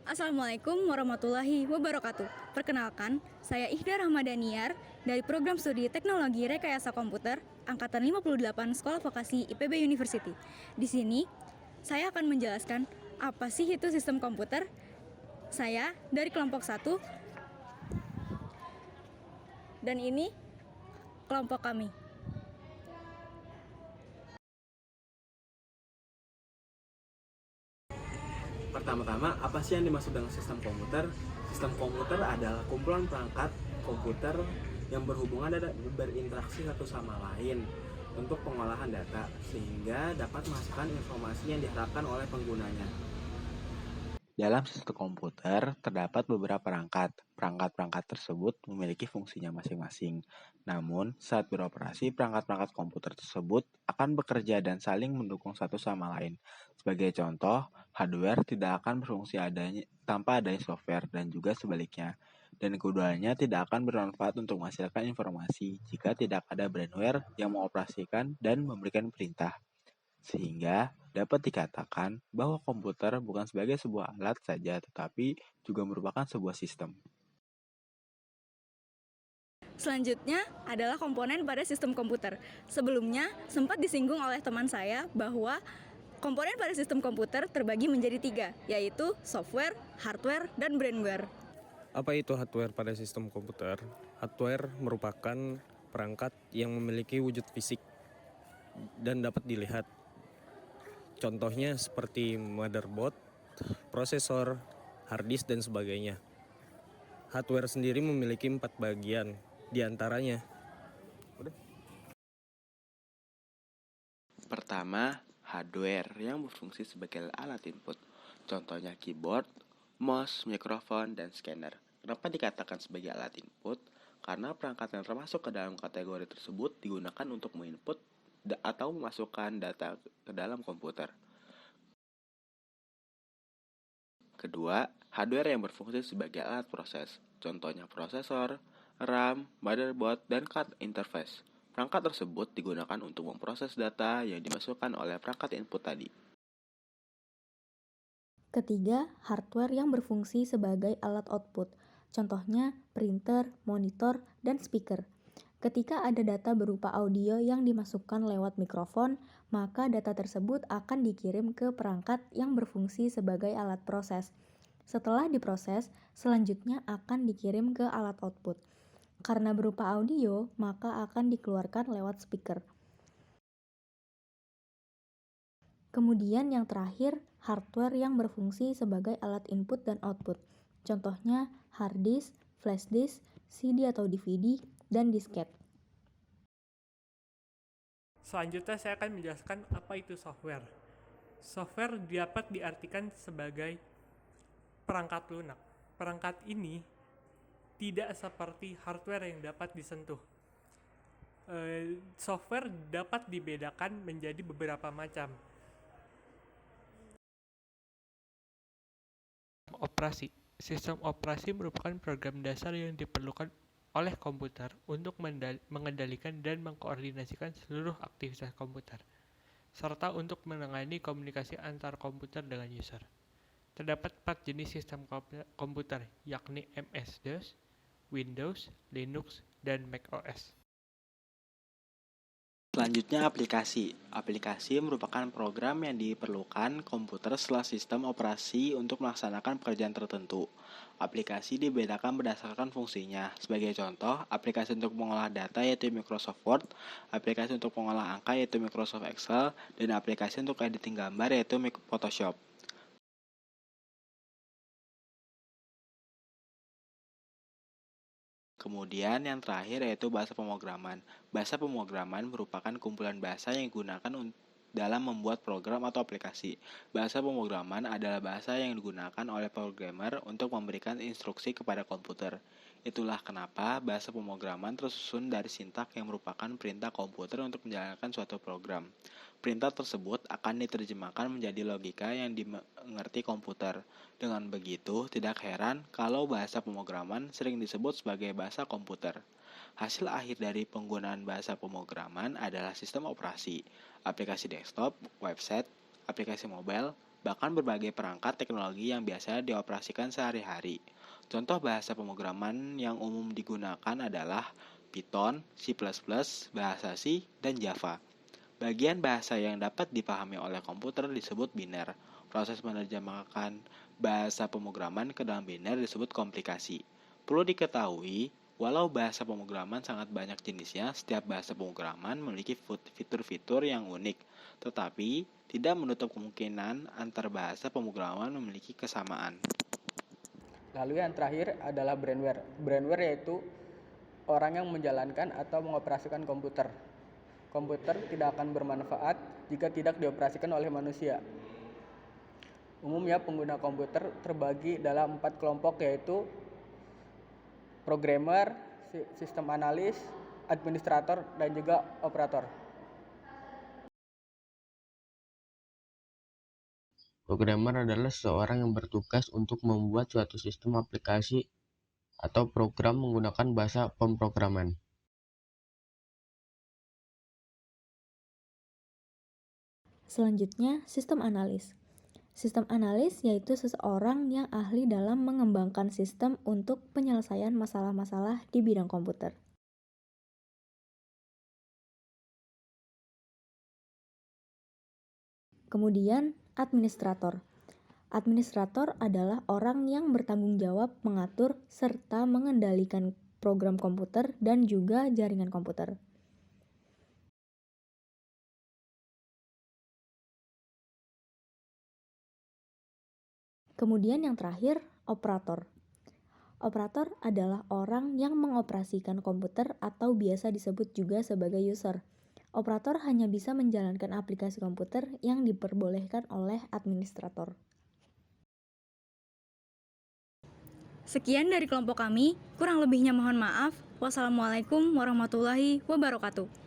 Assalamualaikum warahmatullahi wabarakatuh. Perkenalkan, saya Ihda Rahmadaniar dari Program Studi Teknologi Rekayasa Komputer Angkatan 58 Sekolah Vokasi IPB University. Di sini, saya akan menjelaskan apa sih itu sistem komputer. Saya dari kelompok 1 dan ini kelompok kami. Pertama-tama, apa sih yang dimaksud dengan sistem komputer? Sistem komputer adalah kumpulan perangkat komputer yang berhubungan dan berinteraksi satu sama lain untuk pengolahan data, sehingga dapat menghasilkan informasi yang diharapkan oleh penggunanya. Dalam sistem komputer, terdapat beberapa perangkat. Perangkat-perangkat tersebut memiliki fungsinya masing-masing. Namun, saat beroperasi, perangkat-perangkat komputer tersebut akan bekerja dan saling mendukung satu sama lain. Sebagai contoh, hardware tidak akan berfungsi tanpa adanya software dan juga sebaliknya. Dan keduanya tidak akan bermanfaat untuk menghasilkan informasi jika tidak ada brainware yang mengoperasikan dan memberikan perintah. Sehingga dapat dikatakan bahwa komputer bukan sebagai sebuah alat saja, tetapi juga merupakan sebuah sistem. Selanjutnya adalah komponen pada sistem komputer. Sebelumnya sempat disinggung oleh teman saya bahwa komponen pada sistem komputer terbagi menjadi 3, yaitu software, hardware, dan brainware. Apa itu hardware pada sistem komputer? Hardware merupakan perangkat yang memiliki wujud fisik dan dapat dilihat. Contohnya seperti motherboard, prosesor, hard disk, dan sebagainya. Hardware sendiri memiliki 4 bagian, diantaranya. Pertama, hardware yang berfungsi sebagai alat input. Contohnya keyboard, mouse, mikrofon, dan scanner. Kenapa dikatakan sebagai alat input? Karena perangkat yang termasuk ke dalam kategori tersebut digunakan untuk menginput atau memasukkan data ke dalam komputer. Kedua, hardware yang berfungsi sebagai alat proses. Contohnya prosesor, RAM, motherboard, dan card interface. Perangkat tersebut digunakan untuk memproses data yang dimasukkan oleh perangkat input tadi. Ketiga, hardware yang berfungsi sebagai alat output. Contohnya printer, monitor, dan speaker. Ketika ada data berupa audio yang dimasukkan lewat mikrofon, maka data tersebut akan dikirim ke perangkat yang berfungsi sebagai alat proses. Setelah diproses, selanjutnya akan dikirim ke alat output. Karena berupa audio, maka akan dikeluarkan lewat speaker. Kemudian yang terakhir, hardware yang berfungsi sebagai alat input dan output. Contohnya hard disk, flash disk, CD atau DVD, dan disket. Selanjutnya saya akan menjelaskan apa itu software. Software dapat diartikan sebagai perangkat lunak. Perangkat ini tidak seperti hardware yang dapat disentuh. Software dapat dibedakan menjadi beberapa macam. Operasi. Sistem operasi merupakan program dasar yang diperlukan oleh komputer untuk mengendalikan dan mengkoordinasikan seluruh aktivitas komputer, serta untuk menangani komunikasi antar komputer dengan user. Terdapat 4 jenis sistem komputer, yakni MS-DOS, Windows, Linux, dan macOS. Selanjutnya aplikasi. Aplikasi merupakan program yang diperlukan komputer setelah sistem operasi untuk melaksanakan pekerjaan tertentu. Aplikasi dibedakan berdasarkan fungsinya. Sebagai contoh, aplikasi untuk mengolah data yaitu Microsoft Word, aplikasi untuk mengolah angka yaitu Microsoft Excel, dan aplikasi untuk editing gambar yaitu Photoshop. Kemudian yang terakhir yaitu bahasa pemrograman. Bahasa pemrograman merupakan kumpulan bahasa yang digunakan dalam membuat program atau aplikasi. Bahasa pemrograman adalah bahasa yang digunakan oleh programmer untuk memberikan instruksi kepada komputer. Itulah kenapa bahasa pemrograman tersusun dari sintak yang merupakan perintah komputer untuk menjalankan suatu program. Perintah tersebut akan diterjemahkan menjadi logika yang dimengerti komputer. Dengan begitu, tidak heran kalau bahasa pemrograman sering disebut sebagai bahasa komputer. Hasil akhir dari penggunaan bahasa pemrograman adalah sistem operasi, aplikasi desktop, website, aplikasi mobile, bahkan berbagai perangkat teknologi yang biasa dioperasikan sehari-hari. Contoh bahasa pemrograman yang umum digunakan adalah Python, C++, bahasa C, dan Java. Bagian bahasa yang dapat dipahami oleh komputer disebut biner. Proses menerjemahkan bahasa pemrograman ke dalam biner disebut komplikasi. Perlu diketahui, walau bahasa pemrograman sangat banyak jenisnya, setiap bahasa pemrograman memiliki fitur-fitur yang unik, tetapi tidak menutup kemungkinan antar bahasa pemrograman memiliki kesamaan. Lalu yang terakhir adalah brainware. Brainware yaitu orang yang menjalankan atau mengoperasikan komputer. Komputer tidak akan bermanfaat jika tidak dioperasikan oleh manusia. Umumnya pengguna komputer terbagi dalam 4 kelompok, yaitu programmer, sistem analis, administrator, dan juga operator. Programmer adalah seseorang yang bertugas untuk membuat suatu sistem aplikasi atau program menggunakan bahasa pemrograman. Selanjutnya, sistem analis. Sistem analis yaitu seseorang yang ahli dalam mengembangkan sistem untuk penyelesaian masalah-masalah di bidang komputer. Kemudian, administrator. Administrator adalah orang yang bertanggung jawab mengatur serta mengendalikan program komputer dan juga jaringan komputer. Kemudian yang terakhir, operator. Operator adalah orang yang mengoperasikan komputer atau biasa disebut juga sebagai user. Operator hanya bisa menjalankan aplikasi komputer yang diperbolehkan oleh administrator. Sekian dari kelompok kami, kurang lebihnya mohon maaf. Wassalamualaikum warahmatullahi wabarakatuh.